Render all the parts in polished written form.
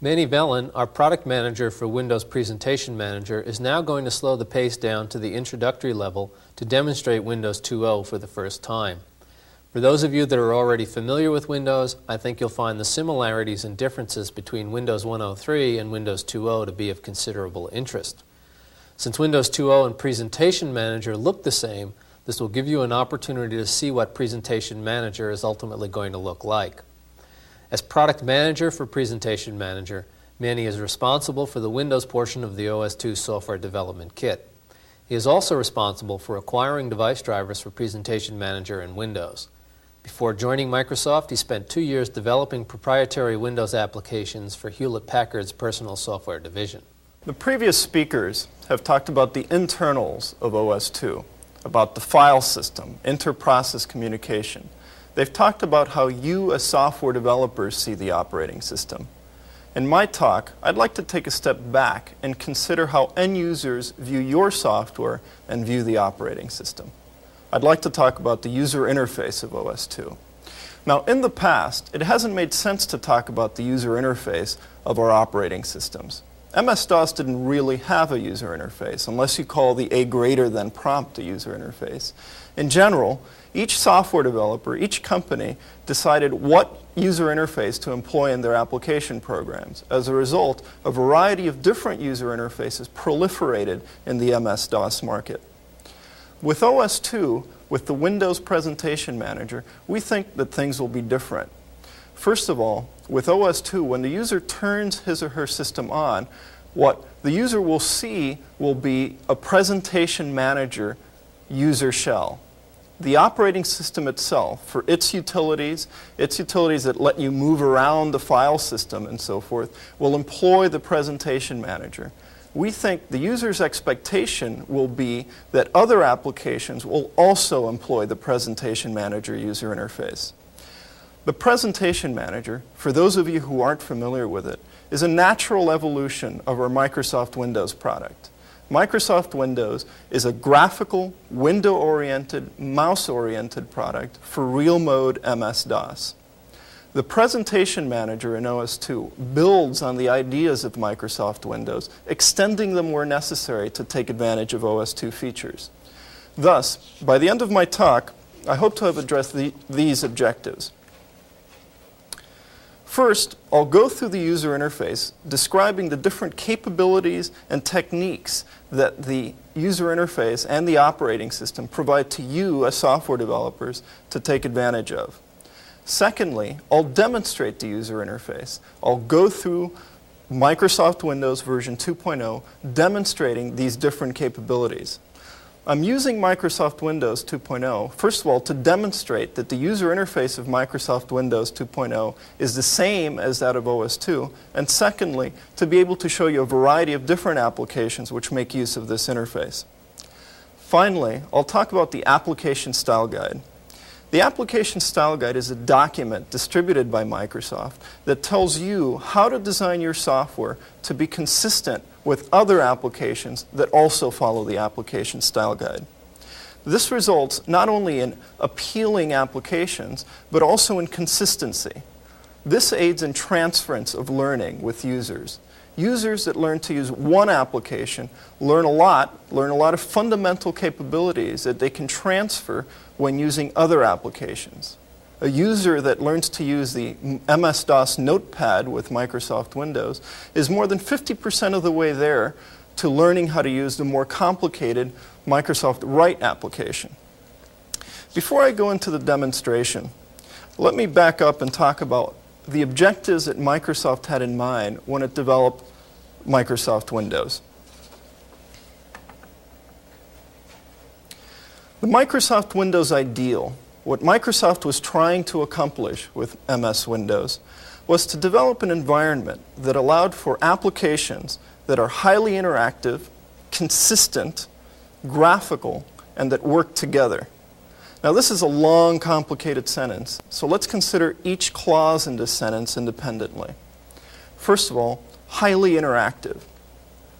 Manny Vellon, our product manager for Windows Presentation Manager, is now going to slow the pace down to the introductory level to demonstrate Windows 2.0 for the first time. For those of you that are already familiar with Windows, I think you'll find the similarities and differences between Windows 1.03 and Windows 2.0 to be of considerable interest. Since Windows 2.0 and Presentation Manager look the same, this will give you an opportunity to see what Presentation Manager is ultimately going to look like. As product manager for Presentation Manager, Manny is responsible for the Windows portion of the OS2 software development kit. He is also responsible for acquiring device drivers for Presentation Manager and Windows. Before joining Microsoft, he spent 2 years developing proprietary Windows applications for Hewlett-Packard's personal software division. The previous speakers have talked about the internals of OS2, about the file system, inter-process communication. They've talked about how you as software developers see the operating system. In my talk, I'd like to take a step back and consider how end users view your software and view the operating system. I'd like to talk about the user interface of OS2. Now, in the past, it hasn't made sense to talk about the user interface of our operating systems. MS-DOS didn't really have a user interface, unless you call the A greater than prompt a user interface. In general, each software developer, each company, decided what user interface to employ in their application programs. As a result, a variety of different user interfaces proliferated in the MS-DOS market. With OS2, with the Windows Presentation Manager, we think that things will be different. First of all, with OS2, when the user turns his or her system on, what the user will see will be a Presentation Manager user shell. The operating system itself, for its utilities that let you move around the file system and so forth, will employ the Presentation Manager. We think the user's expectation will be that other applications will also employ the Presentation Manager user interface. The Presentation Manager, for those of you who aren't familiar with it, is a natural evolution of our Microsoft Windows product. Microsoft Windows is a graphical, window-oriented, mouse-oriented product for real-mode MS-DOS. The Presentation Manager in OS2 builds on the ideas of Microsoft Windows, extending them where necessary to take advantage of OS2 features. Thus, by the end of my talk, I hope to have addressed these objectives. First, I'll go through the user interface, describing the different capabilities and techniques that the user interface and the operating system provide to you as software developers to take advantage of. Secondly, I'll demonstrate the user interface. I'll go through Microsoft Windows version 2.0, demonstrating these different capabilities. I'm using Microsoft Windows 2.0, first of all, to demonstrate that the user interface of Microsoft Windows 2.0 is the same as that of OS2, and secondly, to be able to show you a variety of different applications which make use of this interface. Finally, I'll talk about the Application Style Guide. The Application Style Guide is a document distributed by Microsoft that tells you how to design your software to be consistent with other applications that also follow the Application Style Guide. This results not only in appealing applications, but also in consistency. This aids in transference of learning with users. Users that learn to use one application learn a lot of fundamental capabilities that they can transfer when using other applications. A user that learns to use the MS-DOS notepad with Microsoft Windows is more than 50% of the way there to learning how to use the more complicated Microsoft Write application. Before I go into the demonstration, let me back up and talk about the objectives that Microsoft had in mind when it developed Microsoft Windows. The Microsoft Windows ideal, what Microsoft was trying to accomplish with MS Windows, was to develop an environment that allowed for applications that are highly interactive, consistent, graphical, and that work together. Now, this is a long, complicated sentence, so let's consider each clause in this sentence independently. First of all, highly interactive.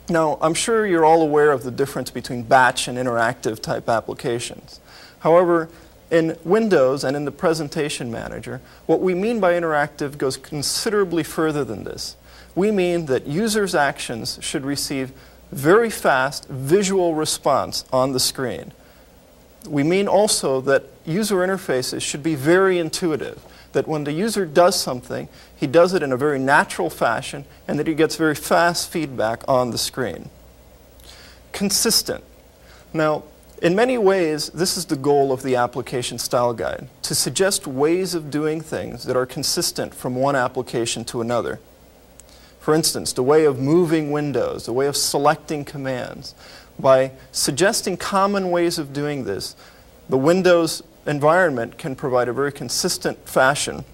Now, I'm sure you're all aware of the difference between batch and interactive type applications. However, In Windows and in the Presentation Manager, what we mean by interactive goes considerably further than this. We mean that users' actions should receive very fast visual response on the screen. We mean also that user interfaces should be very intuitive, that when the user does something, he does it in a very natural fashion and that he gets very fast feedback on the screen. Consistent. Now, in many ways, this is the goal of the application style guide, to suggest ways of doing things that are consistent from one application to another. For instance, the way of moving windows, the way of selecting commands. By suggesting common ways of doing this, the Windows environment can provide a very consistent fashion,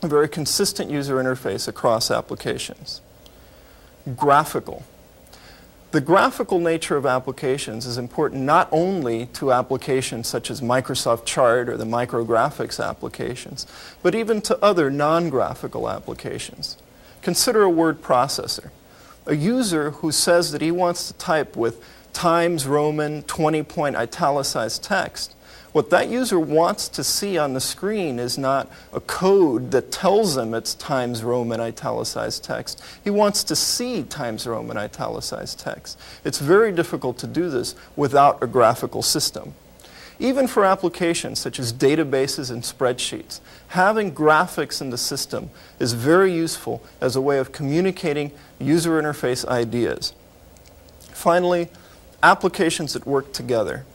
a very consistent user interface across applications. Graphical. The graphical nature of applications is important not only to applications such as Microsoft Chart or the micrographics applications, but even to other non-graphical applications. Consider a word processor. A user who says that he wants to type with Times Roman 20-point italicized text, what that user wants to see on the screen is not a code that tells him it's Times Roman italicized text. He wants to see Times Roman italicized text. It's very difficult to do this without a graphical system. Even for applications such as databases and spreadsheets, having graphics in the system is very useful as a way of communicating user interface ideas. Finally, applications that work together.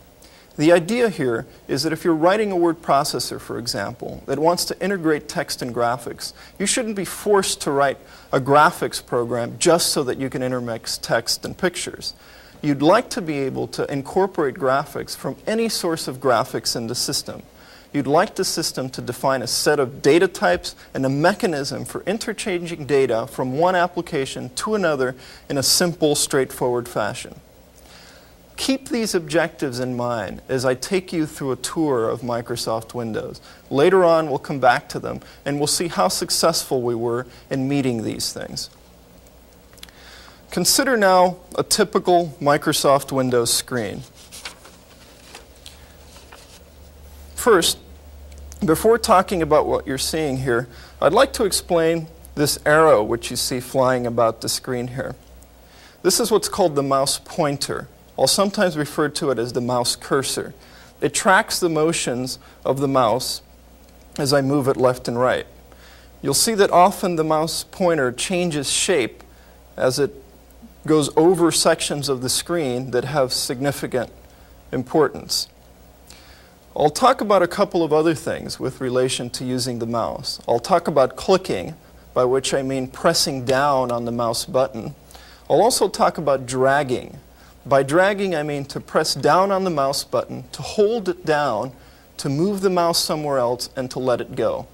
The idea here is that if you're writing a word processor, for example, that wants to integrate text and graphics, you shouldn't be forced to write a graphics program just so that you can intermix text and pictures. You'd like to be able to incorporate graphics from any source of graphics in the system. You'd like the system to define a set of data types and a mechanism for interchanging data from one application to another in a simple, straightforward fashion. Keep these objectives in mind as I take you through a tour of Microsoft Windows. Later on, we'll come back to them, and we'll see how successful we were in meeting these things. Consider now a typical Microsoft Windows screen. First, before talking about what you're seeing here, I'd like to explain this arrow which you see flying about the screen here. This is what's called the mouse pointer. I'll sometimes refer to it as the mouse cursor. It tracks the motions of the mouse as I move it left and right. You'll see that often the mouse pointer changes shape as it goes over sections of the screen that have significant importance. I'll talk about a couple of other things with relation to using the mouse. I'll talk about clicking, by which I mean pressing down on the mouse button. I'll also talk about dragging. By dragging, I mean to press down on the mouse button, to hold it down, to move the mouse somewhere else, and to let it go.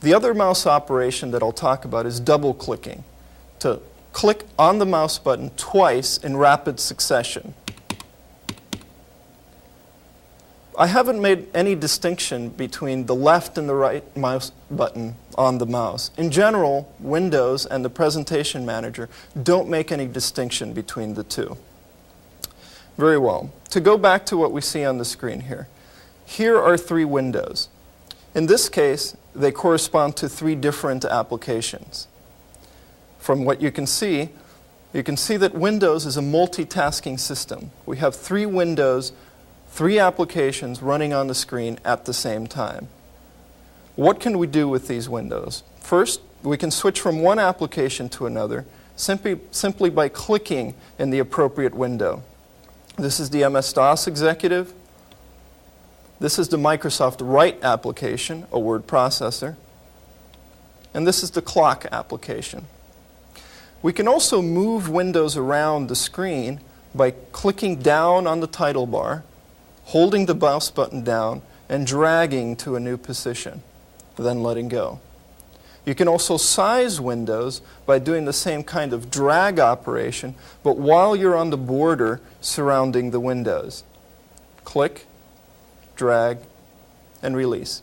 The other mouse operation that I'll talk about is double clicking, to click on the mouse button twice in rapid succession. I haven't made any distinction between the left and the right mouse button on the mouse. In general, Windows and the Presentation Manager don't make any distinction between the two. Very well. To go back to what we see on the screen here. Here are three windows. In this case, they correspond to three different applications. From what you can see that Windows is a multitasking system. We have three windows, three applications running on the screen at the same time. What can we do with these windows? First, we can switch from one application to another simply by clicking in the appropriate window. This is the MS-DOS Executive. This is the Microsoft Write application, a word processor. And this is the Clock application. We can also move windows around the screen by clicking down on the title bar, holding the mouse button down, and dragging to a new position, then letting go. You can also size windows by doing the same kind of drag operation, but while you're on the border surrounding the windows. Click, drag, and release.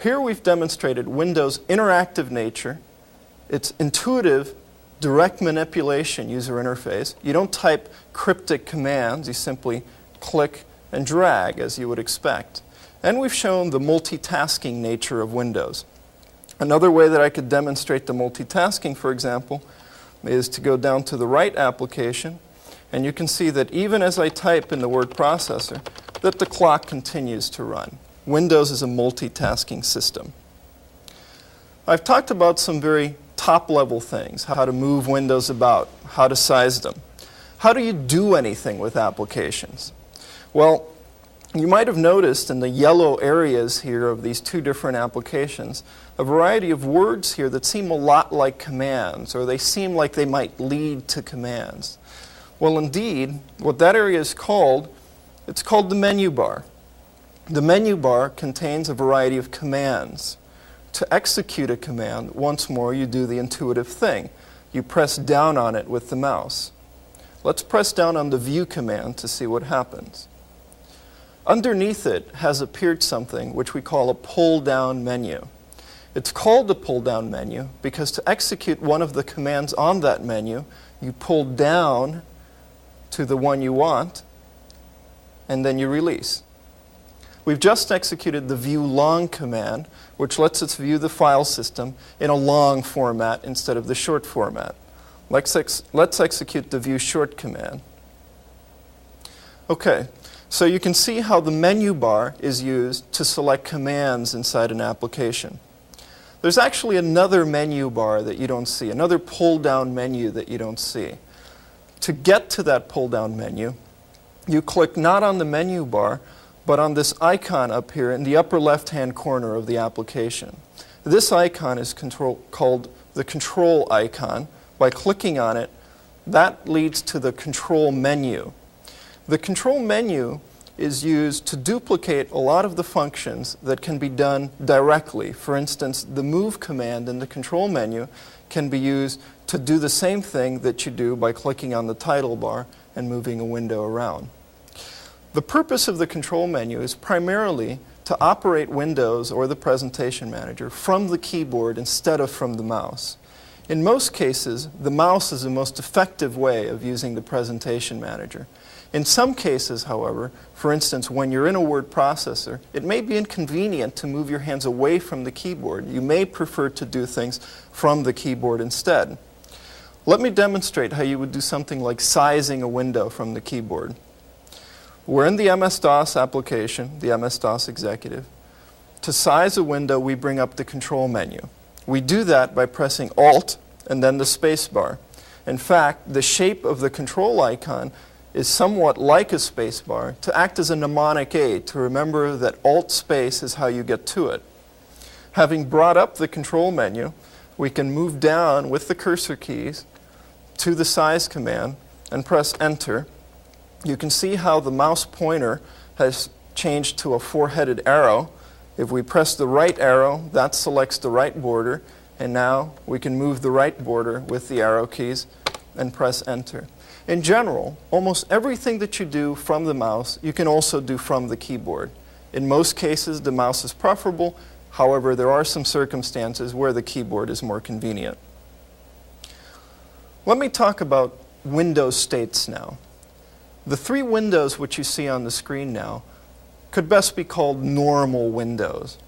Here we've demonstrated Windows' interactive nature, its intuitive, direct manipulation user interface. You don't type cryptic commands, you simply click and drag as you would expect. And we've shown the multitasking nature of Windows. Another way that I could demonstrate the multitasking, for example, is to go down to the right application, and you can see that even as I type in the word processor, that the clock continues to run. Windows is a multitasking system. I've talked about some very top-level things, how to move windows about, how to size them. How do you do anything with applications? Well, you might have noticed in the yellow areas here of these two different applications a variety of words here that seem a lot like commands, or they seem like they might lead to commands. Well, indeed, what that area is called, it's called the menu bar. The menu bar contains a variety of commands. To execute a command, once more, you do the intuitive thing. You press down on it with the mouse. Let's press down on the view command to see what happens. Underneath it has appeared something which we call a pull-down menu. It's called a pull-down menu because to execute one of the commands on that menu, you pull down to the one you want, and then you release. We've just executed the view long command, which lets us view the file system in a long format instead of the short format. Let's execute the view short command. Okay, so you can see how the menu bar is used to select commands inside an application. There's actually another menu bar that you don't see, another pull-down menu that you don't see. To get to that pull-down menu, you click not on the menu bar, but on this icon up here in the upper left-hand corner of the application. This icon is called the control icon. By clicking on it, that leads to the control menu. The control menu is used to duplicate a lot of the functions that can be done directly. For instance, the move command in the control menu can be used to do the same thing that you do by clicking on the title bar and moving a window around. The purpose of the control menu is primarily to operate Windows or the presentation manager from the keyboard instead of from the mouse. In most cases, the mouse is the most effective way of using the presentation manager. In some cases, however, for instance, when you're in a word processor, it may be inconvenient to move your hands away from the keyboard. You may prefer to do things from the keyboard instead. Let me demonstrate how you would do something like sizing a window from the keyboard. We're in the MS-DOS application, the MS-DOS Executive. To size a window, we bring up the control menu. We do that by pressing Alt and then the space bar. In fact, the shape of the control icon is somewhat like a space bar to act as a mnemonic aid to remember that Alt space is how you get to it. Having brought up the control menu, we can move down with the cursor keys to the size command and press Enter. You can see how the mouse pointer has changed to a four-headed arrow. If we press the right arrow, that selects the right border, and now we can move the right border with the arrow keys and press Enter. In general, almost everything that you do from the mouse, you can also do from the keyboard. In most cases, the mouse is preferable. However, there are some circumstances where the keyboard is more convenient. Let me talk about window states now. The three windows which you see on the screen now could best be called normal windows.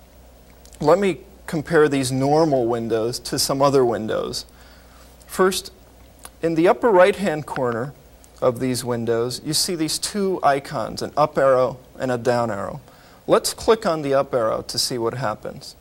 Let me compare these normal windows to some other windows. First, in the upper right-hand corner of these windows, you see these two icons, an up arrow and a down arrow. Let's click on the up arrow to see what happens.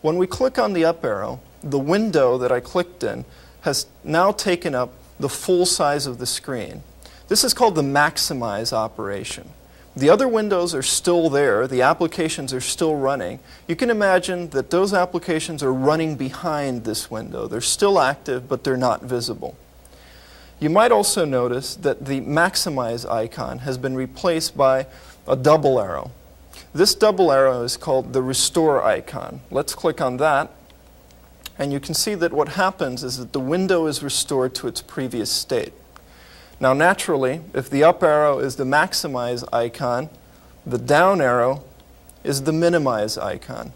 When we click on the up arrow, the window that I clicked in has now taken up the full size of the screen. This is called the maximize operation. The other windows are still there. The applications are still running. You can imagine that those applications are running behind this window. They're still active, but they're not visible. You might also notice that the maximize icon has been replaced by a double arrow. This double arrow is called the restore icon. Let's click on that. And you can see that what happens is that the window is restored to its previous state. Now naturally, if the up arrow is the maximize icon, the down arrow is the minimize icon.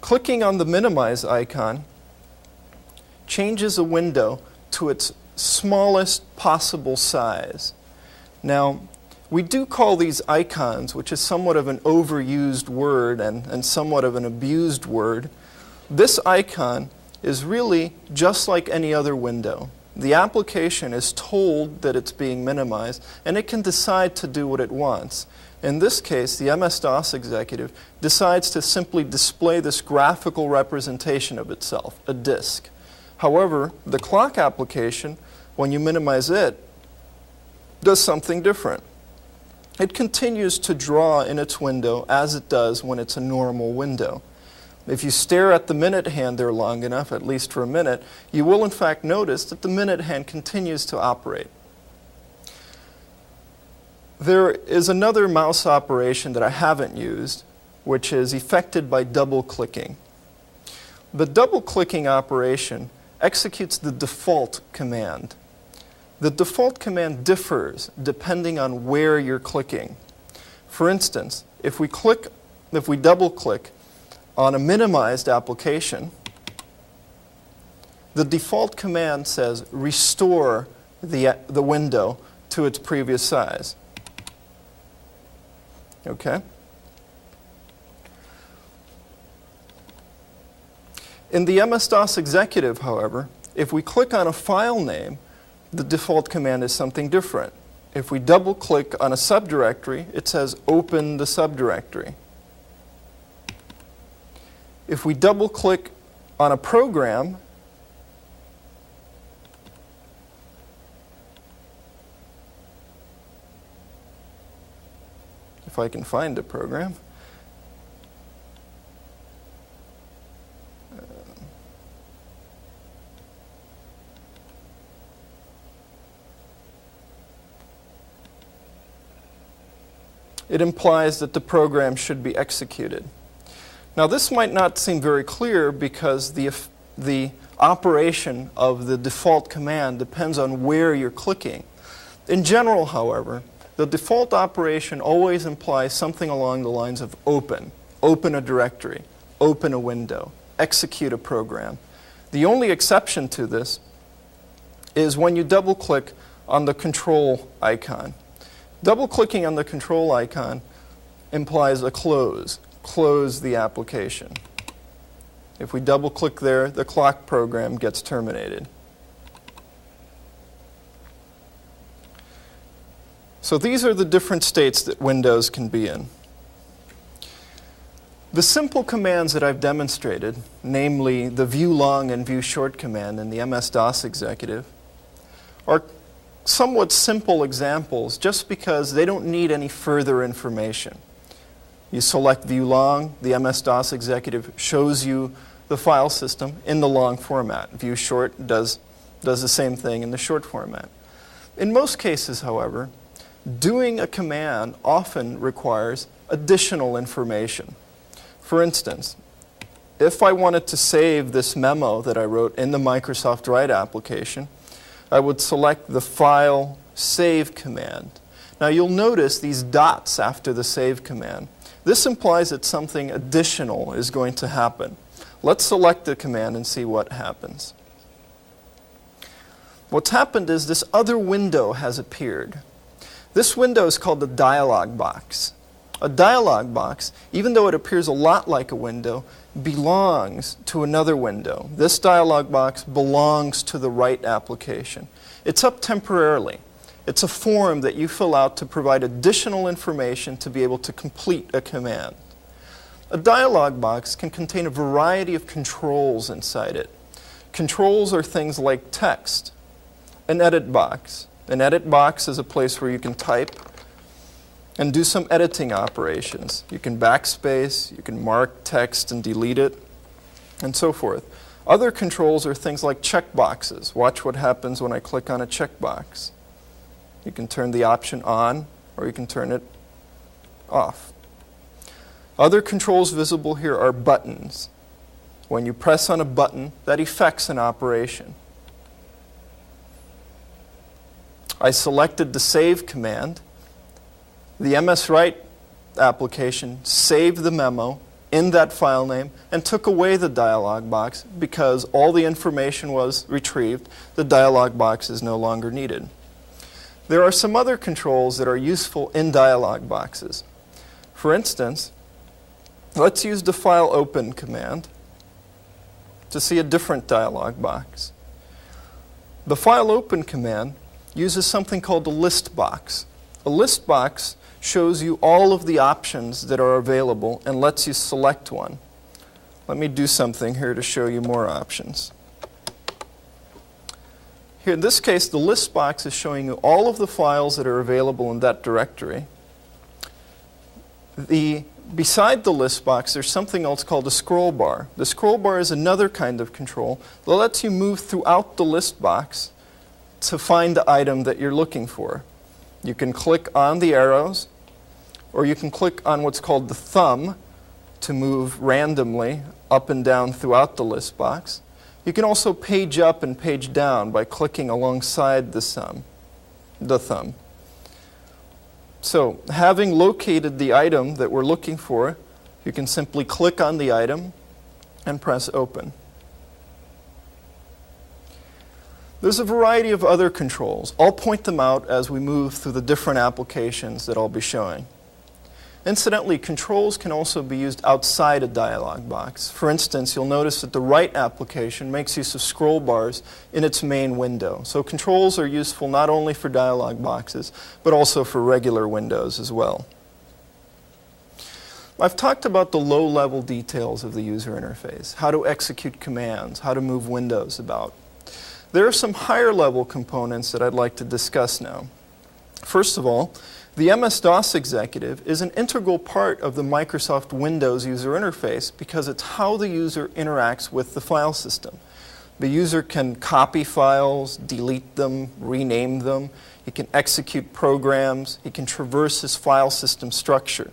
Clicking on the minimize icon changes a window to its smallest possible size. Now, We do call these icons, which is somewhat of an overused word and somewhat of an abused word. This icon is really just like any other window. The application is told that it's being minimized, and it can decide to do what it wants. In this case, the MS-DOS executive decides to simply display this graphical representation of itself, a disk. However, the clock application, when you minimize it, does something different. It continues to draw in its window as it does when it's a normal window. If you stare at the minute hand there long enough, at least for a minute, you will in fact notice that the minute hand continues to operate. There is another mouse operation that I haven't used, which is effected by double-clicking. The double-clicking operation executes the default command. The default command differs depending on where you're clicking. For instance, if we double-click on a minimized application, the default command says restore the window to its previous size. Okay? In the MS-DOS executive, however, if we click on a file name, the default command is something different. If we double-click on a subdirectory, it says open the subdirectory. If we double-click on a program, if I can find a program, it implies that the program should be executed. Now this might not seem very clear because the operation of the default command depends on where you're clicking. In general, however, the default operation always implies something along the lines of open a directory, open a window, execute a program. The only exception to this is when you double-click on the control icon. Double-clicking on the control icon implies a close the application. If we double-click there, the clock program gets terminated. So these are the different states that Windows can be in. The simple commands that I've demonstrated, namely the view long and view short command in the MS-DOS executive, are somewhat simple examples just because they don't need any further information. You select view long, the MS-DOS executive shows you the file system in the long format. View short does the same thing in the short format. In most cases, however, doing a command often requires additional information. For instance, if I wanted to save this memo that I wrote in the Microsoft Write application, I would select the File Save command. Now you'll notice these dots after the Save command. This implies that something additional is going to happen. Let's select the command and see what happens. What's happened is this other window has appeared. This window is called the dialog box. A dialog box, even though it appears a lot like a window, belongs to another window. This dialog box belongs to the Write application. It's up temporarily. It's a form that you fill out to provide additional information to be able to complete a command. A dialog box can contain a variety of controls inside it. Controls are things like text, an edit box. An edit box is a place where you can type and do some editing operations. You can backspace, you can mark text and delete it, and so forth. Other controls are things like checkboxes. Watch what happens when I click on a checkbox. You can turn the option on, or you can turn it off. Other controls visible here are buttons. When you press on a button, that effects an operation. I selected the Save command. The MS Write application saved the memo in that file name and took away the dialog box because all the information was retrieved. The dialog box is no longer needed. There are some other controls that are useful in dialog boxes. For instance, let's use the file open command to see a different dialog box. The file open command uses something called a list box. A list box shows you all of the options that are available and lets you select one. Let me do something here to show you more options. Here, in this case, the list box is showing you all of the files that are available in that directory. Beside the list box, there's something else called a scroll bar. The scroll bar is another kind of control that lets you move throughout the list box to find the item that you're looking for. You can click on the arrows, or you can click on what's called the thumb to move randomly up and down throughout the list box. You can also page up and page down by clicking alongside the thumb. So, having located the item that we're looking for, you can simply click on the item and press open. There's a variety of other controls. I'll point them out as we move through the different applications that I'll be showing. Incidentally, controls can also be used outside a dialog box. For instance, you'll notice that the right application makes use of scroll bars in its main window. So controls are useful not only for dialog boxes, but also for regular windows as well. I've talked about the low-level details of the user interface, how to execute commands, how to move windows about. There are some higher-level components that I'd like to discuss now. First of all, the MS-DOS executive is an integral part of the Microsoft Windows user interface because it's how the user interacts with the file system. The user can copy files, delete them, rename them. He can execute programs. He can traverse his file system structure.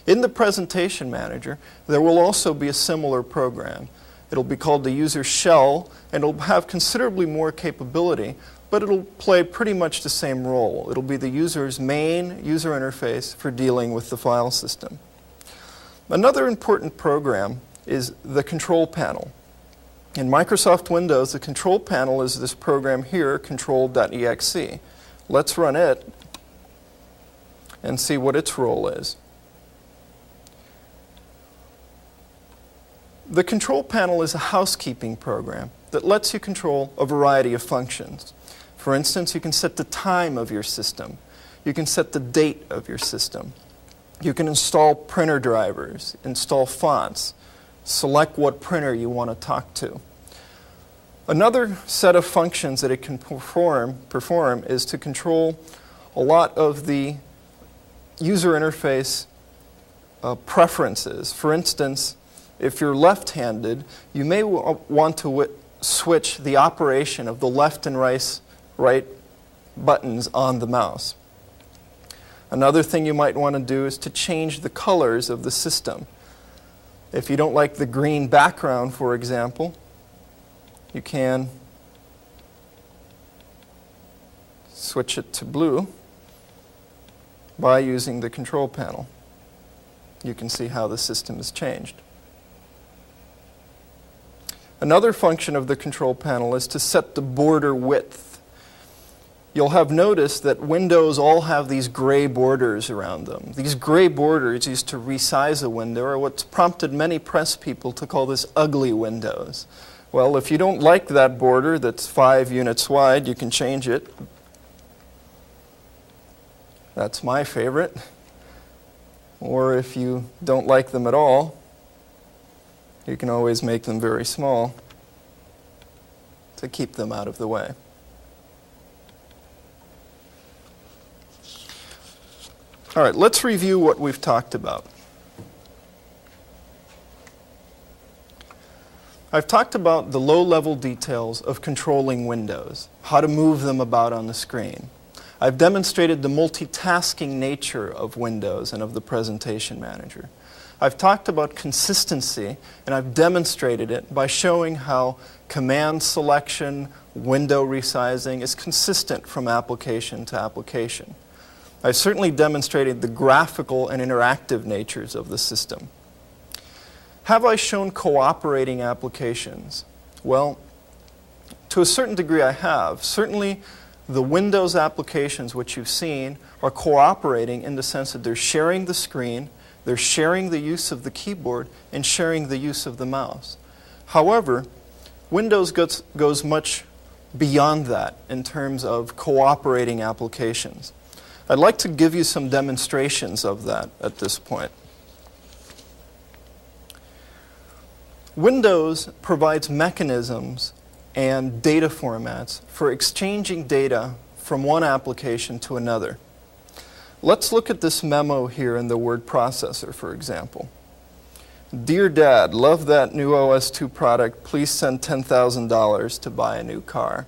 In the Presentation Manager, there will also be a similar program. It'll be called the user shell, and it'll have considerably more capability, but it'll play pretty much the same role. It'll be the user's main user interface for dealing with the file system. Another important program is the control panel. In Microsoft Windows, the control panel is this program here, control.exe. Let's run it and see what its role is. The control panel is a housekeeping program that lets you control a variety of functions. For instance, you can set the time of your system. You can set the date of your system. You can install printer drivers, install fonts, select what printer you want to talk to. Another set of functions that it can perform is to control a lot of the user interface preferences. For instance, if you're left-handed, you may want to switch the operation of the left and right buttons on the mouse. Another thing you might want to do is to change the colors of the system. If you don't like the green background, for example, you can switch it to blue by using the control panel. You can see how the system is changed. Another function of the control panel is to set the border width. You'll have noticed that windows all have these gray borders around them. These gray borders used to resize a window are what's prompted many press people to call this ugly windows. Well, if you don't like that border that's 5 units wide, you can change it. That's my favorite. Or if you don't like them at all, you can always make them very small to keep them out of the way. All right, let's review what we've talked about. I've talked about the low-level details of controlling windows, how to move them about on the screen. I've demonstrated the multitasking nature of Windows and of the Presentation Manager. I've talked about consistency, and I've demonstrated it by showing how command selection, window resizing is consistent from application to application. I've certainly demonstrated the graphical and interactive natures of the system. Have I shown cooperating applications? Well, to a certain degree I have. Certainly the Windows applications, which you've seen, are cooperating in the sense that they're sharing the screen, they're sharing the use of the keyboard, and sharing the use of the mouse. However, Windows goes much beyond that in terms of cooperating applications. I'd like to give you some demonstrations of that at this point. Windows provides mechanisms and data formats for exchanging data from one application to another. Let's look at this memo here in the word processor, for example. Dear Dad, love that new OS2 product. Please send $10,000 to buy a new car.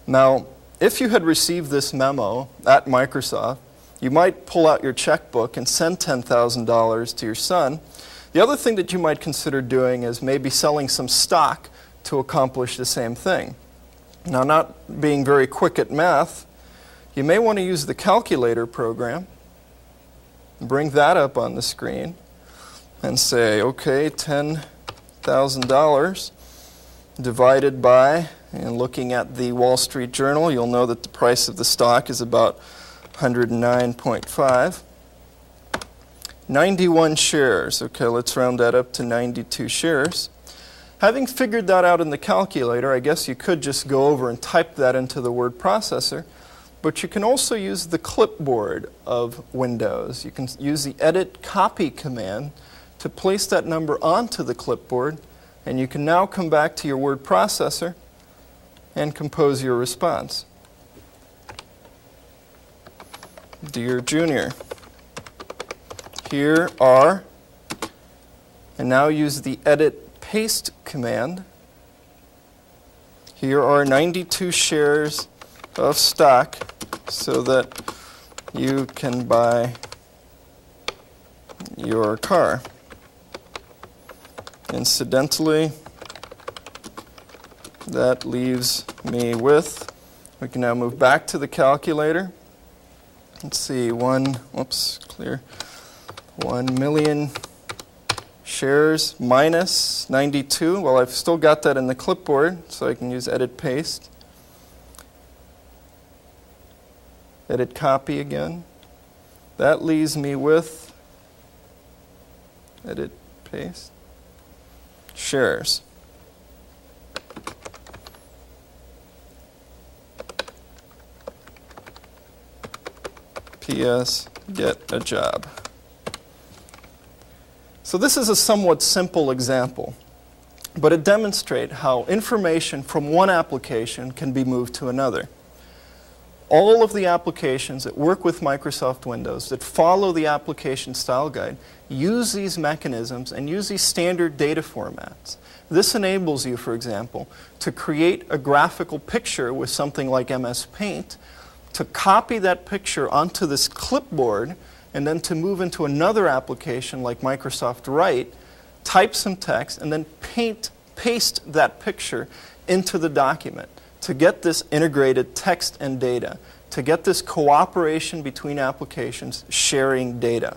Now, if you had received this memo at Microsoft, you might pull out your checkbook and send $10,000 to your son. The other thing that you might consider doing is maybe selling some stock to accomplish the same thing. Now, not being very quick at math, you may want to use the calculator program, bring that up on the screen, and say, okay, $10,000 divided by, and looking at the Wall Street Journal, you'll know that the price of the stock is about 109.5. 91 shares. Okay, let's round that up to 92 shares. Having figured that out in the calculator, I guess you could just go over and type that into the word processor, but you can also use the clipboard of Windows. You can use the edit copy command to place that number onto the clipboard, and you can now come back to your word processor and compose your response. Dear Junior, here are, and now use the edit paste command. Here are 92 shares of stock so that you can buy your car. Incidentally, that leaves me with, we can now move back to the calculator. Let's see, 1 million shares minus 92. Well, I've still got that in the clipboard, so I can use edit paste. Edit copy again. That leaves me with edit paste. Shares. P.S. Get a job. So this is a somewhat simple example, but it demonstrates how information from one application can be moved to another. All of the applications that work with Microsoft Windows, that follow the application style guide, use these mechanisms and use these standard data formats. This enables you, for example, to create a graphical picture with something like MS Paint, to copy that picture onto this clipboard, and then to move into another application like Microsoft Write, type some text, and then paste that picture into the document to get this integrated text and data, to get this cooperation between applications sharing data.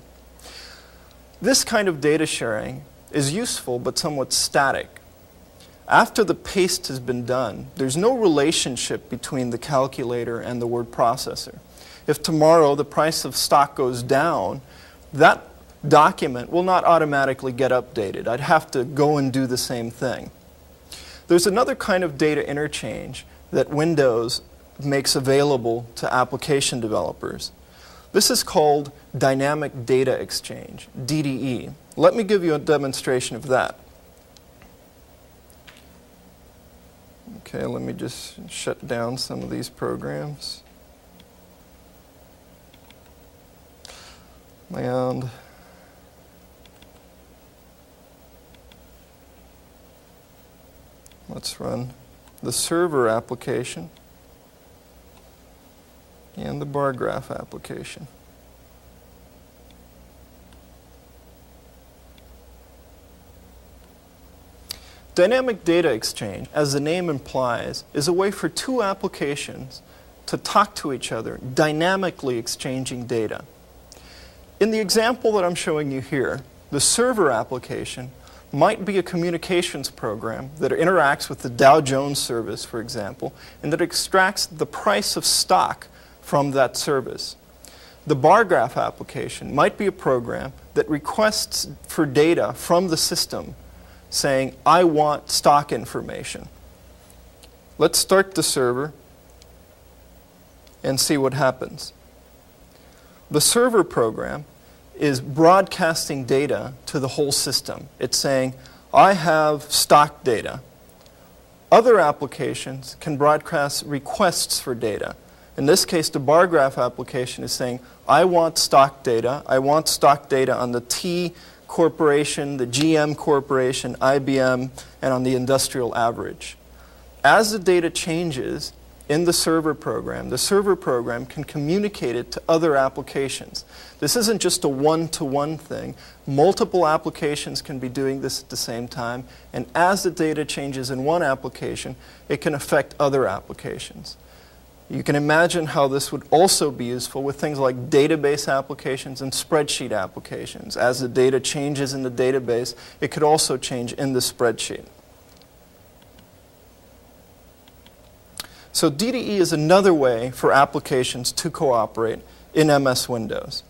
This kind of data sharing is useful but somewhat static. After the paste has been done, there's no relationship between the calculator and the word processor. If tomorrow the price of stock goes down, that document will not automatically get updated. I'd have to go and do the same thing. There's another kind of data interchange that Windows makes available to application developers. This is called Dynamic Data Exchange, DDE. Let me give you a demonstration of that. Okay, let me just shut down some of these programs. And let's run the server application and the bar graph application. Dynamic data exchange, as the name implies, is a way for two applications to talk to each other, dynamically exchanging data. In the example that I'm showing you here, the server application might be a communications program that interacts with the Dow Jones service, for example, and that extracts the price of stock from that service. The bar graph application might be a program that requests for data from the system saying, I want stock information. Let's start the server and see what happens. The server program is broadcasting data to the whole system. It's saying, I have stock data. Other applications can broadcast requests for data. In this case, the bar graph application is saying, I want stock data. I want stock data on the T Corporation, the GM Corporation, IBM, and on the industrial average. As the data changes in the server program can communicate it to other applications. This isn't just a one-to-one thing. Multiple applications can be doing this at the same time, and as the data changes in one application, it can affect other applications. You can imagine how this would also be useful with things like database applications and spreadsheet applications. As the data changes in the database, it could also change in the spreadsheet. So DDE is another way for applications to cooperate in MS Windows.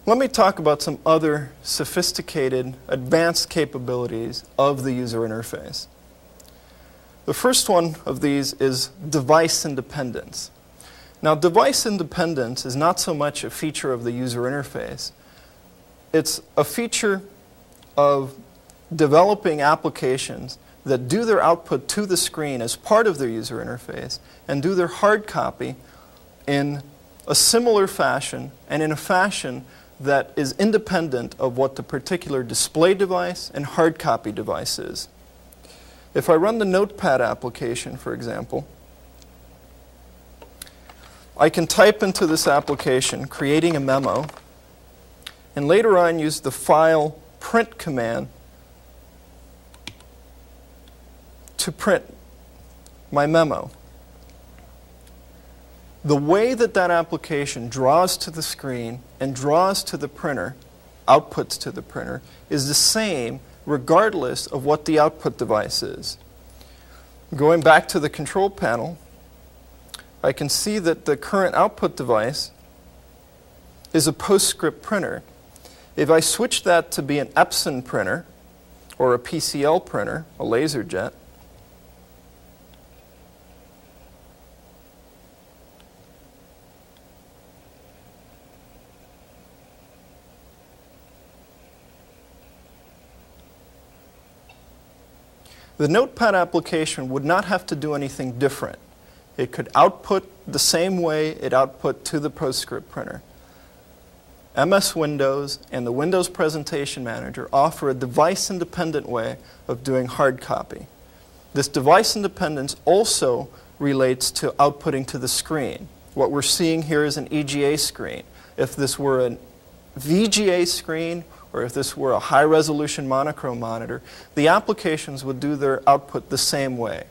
Let me talk about some other sophisticated, advanced capabilities of the user interface. The first one of these is device independence. Now, device independence is not so much a feature of the user interface. It's a feature of developing applications that do their output to the screen as part of their user interface and do their hard copy in a similar fashion and in a fashion that is independent of what the particular display device and hard copy device is. If I run the Notepad application, for example, I can type into this application, creating a memo, and later on use the file print command to print my memo. The way that that application draws to the screen and draws to the printer, outputs to the printer, is the same regardless of what the output device is. Going back to the control panel, I can see that the current output device is a PostScript printer. If I switch that to be an Epson printer or a PCL printer, a LaserJet, the Notepad application would not have to do anything different. It could output the same way it output to the PostScript printer. MS Windows and the Windows Presentation Manager offer a device-independent way of doing hard copy. This device independence also relates to outputting to the screen. What we're seeing here is an EGA screen. If this were a VGA screen, or if this were a high-resolution monochrome monitor, the applications would do their output the same way.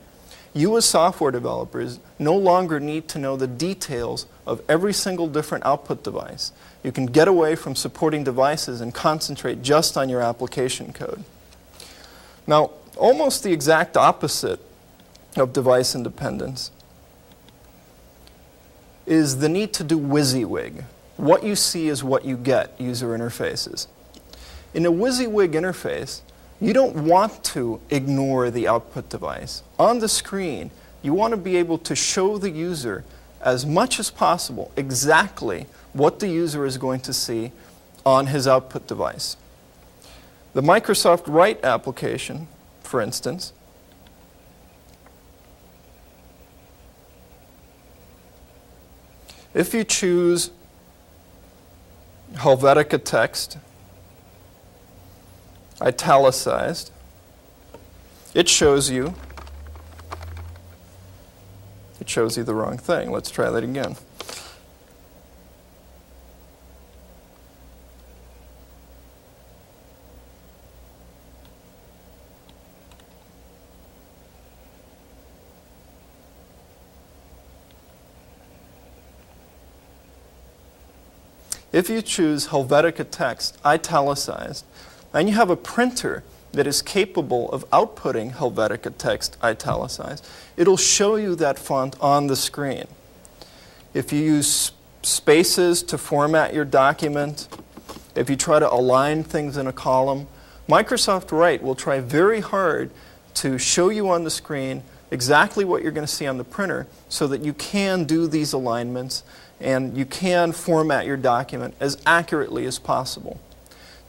You as software developers no longer need to know the details of every single different output device. You can get away from supporting devices and concentrate just on your application code. Now, almost the exact opposite of device independence is the need to do WYSIWYG. What you see is what you get, user interfaces. In a WYSIWYG interface, you don't want to ignore the output device. On the screen, you want to be able to show the user as much as possible exactly what the user is going to see on his output device. The Microsoft Write application, for instance, if you choose Helvetica text, italicized, it shows you the wrong thing. Let's try that again. If you choose Helvetica text, italicized, and you have a printer that is capable of outputting Helvetica text italicized, it'll show you that font on the screen. If you use spaces to format your document, if you try to align things in a column, Microsoft Write will try very hard to show you on the screen exactly what you're going to see on the printer so that you can do these alignments and you can format your document as accurately as possible.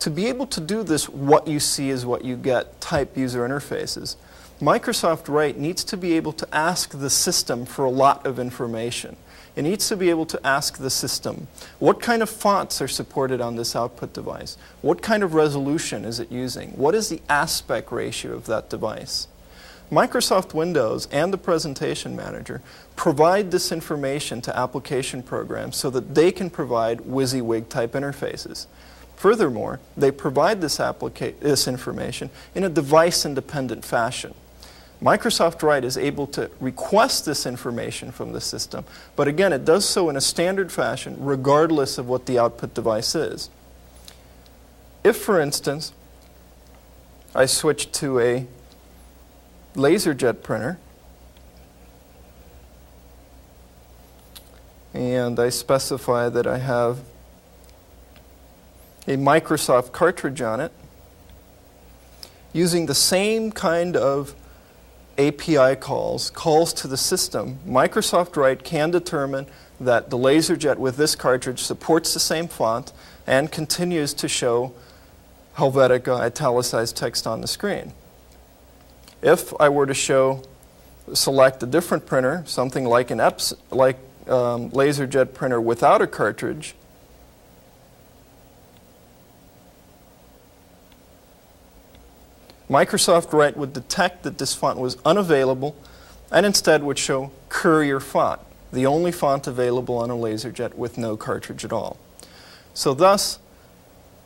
To be able to do this what you see is what you get type user interfaces, Microsoft Write needs to be able to ask the system for a lot of information. It needs to be able to ask the system, what kind of fonts are supported on this output device? What kind of resolution is it using? What is the aspect ratio of that device? Microsoft Windows and the Presentation Manager provide this information to application programs so that they can provide WYSIWYG type interfaces. Furthermore, they provide this information in a device-independent fashion. Microsoft Write is able to request this information from the system, but again, it does so in a standard fashion regardless of what the output device is. If, for instance, I switch to a LaserJet printer and I specify that I have a Microsoft cartridge on it, using the same kind of API calls to the system, Microsoft Write can determine that the LaserJet with this cartridge supports the same font and continues to show Helvetica italicized text on the screen. If I were to select a different printer, something like an LaserJet printer without a cartridge, Microsoft Write would detect that this font was unavailable and instead would show Courier font, the only font available on a LaserJet with no cartridge at all. So thus,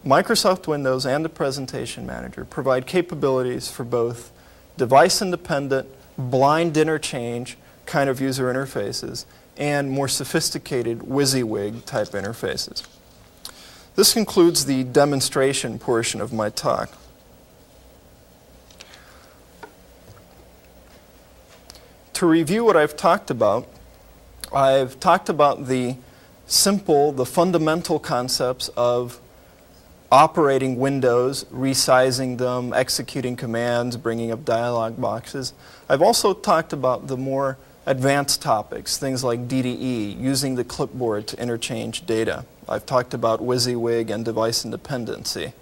Microsoft Windows and the Presentation Manager provide capabilities for both device-independent, blind interchange kind of user interfaces and more sophisticated WYSIWYG type interfaces. This concludes the demonstration portion of my talk. To review what I've talked about the fundamental concepts of operating windows, resizing them, executing commands, bringing up dialog boxes. I've also talked about the more advanced topics, things like DDE, using the clipboard to interchange data. I've talked about WYSIWYG and device independency.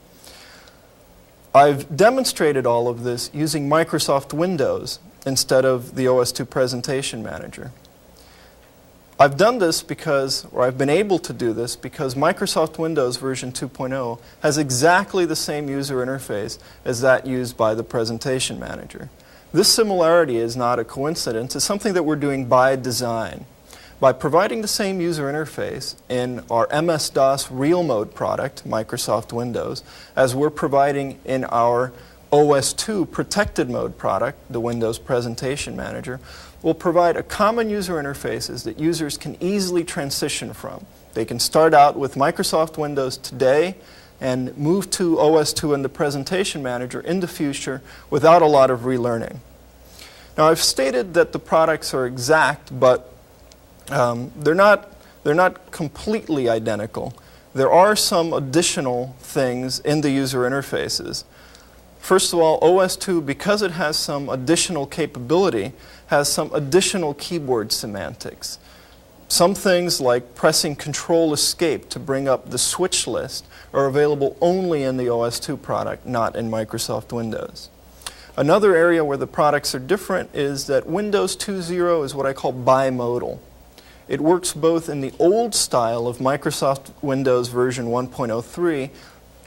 I've demonstrated all of this using Microsoft Windows instead of the OS2 Presentation Manager. I've done this I've been able to do this because Microsoft Windows version 2.0 has exactly the same user interface as that used by the Presentation Manager. This similarity is not a coincidence, it's something that we're doing by design. By providing the same user interface in our MS-DOS Real Mode product, Microsoft Windows, as we're providing in our OS2 Protected Mode product, the Windows Presentation Manager, will provide a common user interfaces that users can easily transition from. They can start out with Microsoft Windows today and move to OS2 and the Presentation Manager in the future without a lot of relearning. Now, I've stated that the products are exact, but they're not completely identical. There are some additional things in the user interfaces. First of all, OS2, because it has some additional capability, has some additional keyboard semantics. Some things like pressing Control Escape to bring up the switch list are available only in the OS2 product, not in Microsoft Windows. Another area where the products are different is that Windows 2.0 is what I call bimodal. It works both in the old style of Microsoft Windows version 1.03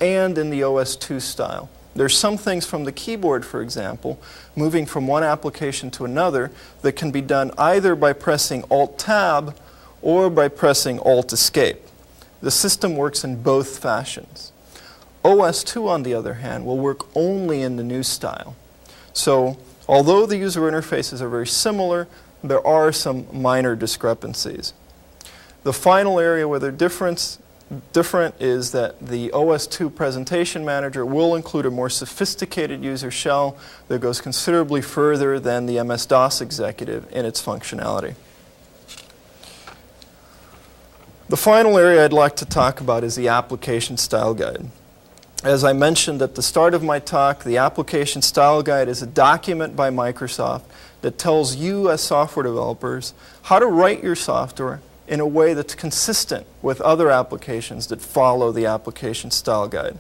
and in the OS2 style. There's some things from the keyboard, for example, moving from one application to another that can be done either by pressing Alt-Tab or by pressing Alt-Escape. The system works in both fashions. OS2, on the other hand, will work only in the new style. So, although the user interfaces are very similar, there are some minor discrepancies. The final area where the difference different is that the OS2 Presentation Manager will include a more sophisticated user shell that goes considerably further than the MS-DOS Executive in its functionality. The final area I'd like to talk about is the Application Style Guide. As I mentioned at the start of my talk, the Application Style Guide is a document by Microsoft that tells you as software developers how to write your software in a way that's consistent with other applications that follow the Application Style Guide.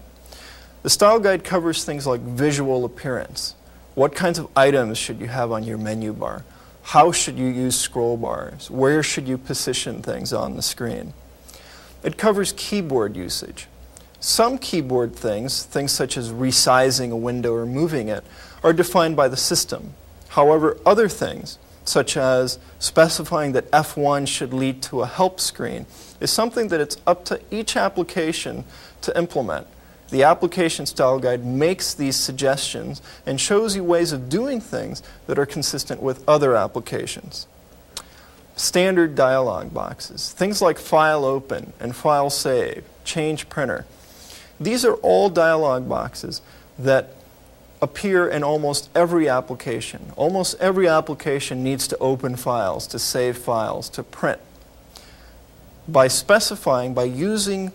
The Style Guide covers things like visual appearance. What kinds of items should you have on your menu bar? How should you use scroll bars? Where should you position things on the screen? It covers keyboard usage. Some keyboard things such as resizing a window or moving it, are defined by the system. However, other things, such as specifying that F1 should lead to a help screen, is something that it's up to each application to implement. The Application Style Guide makes these suggestions and shows you ways of doing things that are consistent with other applications. Standard dialog boxes, things like File Open and File Save, Change Printer. These are all dialog boxes that appear in almost every application. Almost every application needs to open files, to save files, to print. By using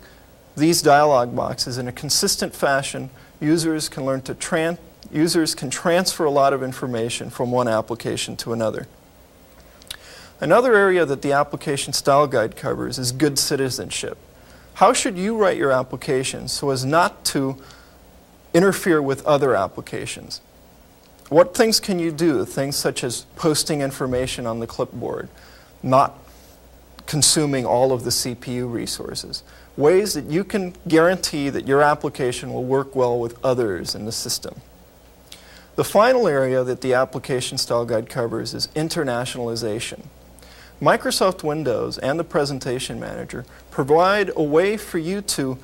these dialog boxes in a consistent fashion, users can transfer a lot of information from one application to another. Another area that the Application Style Guide covers is good citizenship. How should you write your applications so as not to interfere with other applications? What things can you do? Things such as posting information on the clipboard, not consuming all of the CPU resources. Ways that you can guarantee that your application will work well with others in the system. The final area that the Application Style Guide covers is internationalization. Microsoft Windows and the Presentation Manager provide a way for you to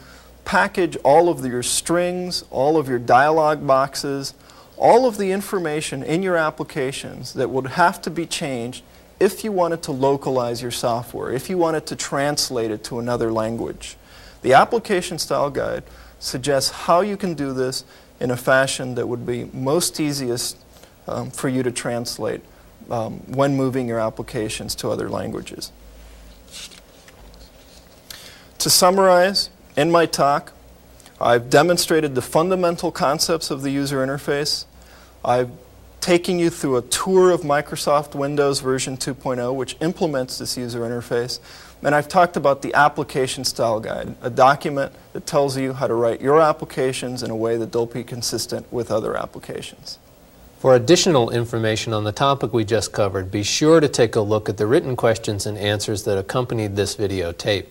package all of your strings, all of your dialog boxes, all of the information in your applications that would have to be changed if you wanted to localize your software, if you wanted to translate it to another language. The Application Style Guide suggests how you can do this in a fashion that would be most easiest for you to translate when moving your applications to other languages. To summarize, in my talk, I've demonstrated the fundamental concepts of the user interface. I've taken you through a tour of Microsoft Windows version 2.0, which implements this user interface. And I've talked about the Application Style Guide, a document that tells you how to write your applications in a way that they'll be consistent with other applications. For additional information on the topic we just covered, be sure to take a look at the written questions and answers that accompanied this video tape.